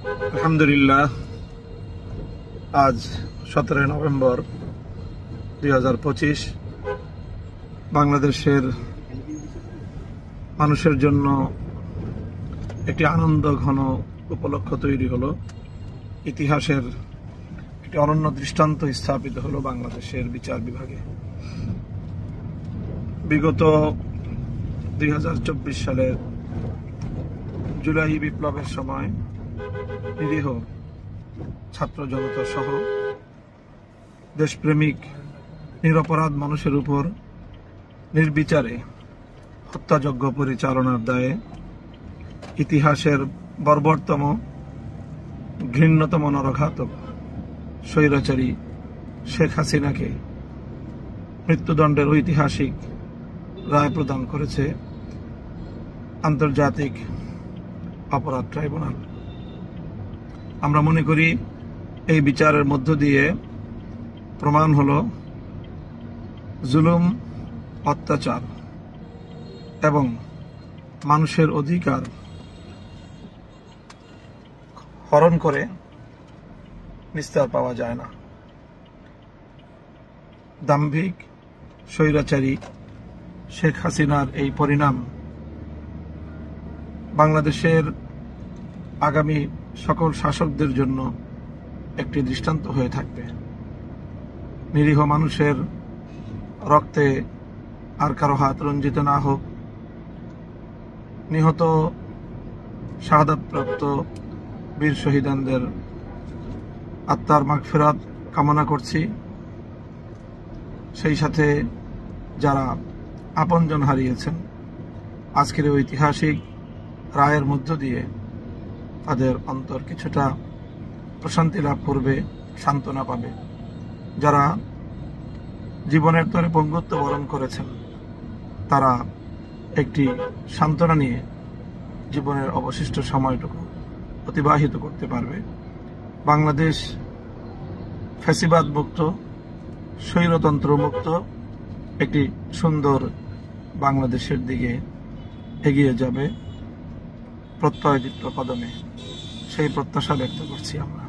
আলহামদুলিল্লাহ, আজ 17 নভেম্বর 2025 বাংলাদেশের মানুষের জন্য একটি আনন্দ ঘন উপলক্ষ তৈরি হলো। ইতিহাসের একটি অনন্য দৃষ্টান্ত স্থাপিত হলো বাংলাদেশের বিচার বিভাগে। বিগত 2024 সালের জুলাই বিপ্লবের সময় নিরীহ ছাত্র জনতা সহ দেশপ্রেমিক নিরপরাধ মানুষের উপর নির্বিচারে হত্যাযজ্ঞ পরিচালনার দায়ে ইতিহাসের বর্বরতম ঘৃণ্যতম নরঘাতক স্বৈরাচারী শেখ হাসিনাকে মৃত্যুদণ্ডের ঐতিহাসিক রায় প্রদান করেছে আন্তর্জাতিক অপরাধ ট্রাইব্যুনাল। আমরা মনে করি এই বিচারের মধ্য দিয়ে প্রমাণ হলো জুলুম, অত্যাচার এবং মানুষের অধিকার হরণ করে নিস্তার পাওয়া যায় না। দাম্ভিক স্বৈরাচারী শেখ হাসিনার এই পরিণাম বাংলাদেশের আগামী সকল শাসকদের জন্য একটি দৃষ্টান্ত হয়ে থাকবে। নিরীহ মানুষের রক্তে আর কারো হাত রঞ্জিত না হোক। নিহত শাহাদাতপ্রাপ্ত বীর শহীদানদের আত্মার মাগফিরাত কামনা করছি। সেই সাথে যারা আপনজন হারিয়েছেন, আজকের ঐতিহাসিক রায়ের মধ্য দিয়ে তাদের অন্তর কিছুটা প্রশান্তি লাভ করবে, সান্ত্বনা পাবে। যারা জীবনের তরে পঙ্গুত্ব বরণ করেছেন, তারা একটি সান্ত্বনা নিয়ে জীবনের অবশিষ্ট সময়টুকু অতিবাহিত করতে পারবে। বাংলাদেশ ফ্যাসিবাদ মুক্ত, স্বৈরতন্ত্র মুক্ত একটি সুন্দর বাংলাদেশের দিকে এগিয়ে যাবে প্রত্যয়দীপ্ত কদমে। সেই প্রত্যাশা ব্যক্ত করছি আমরা।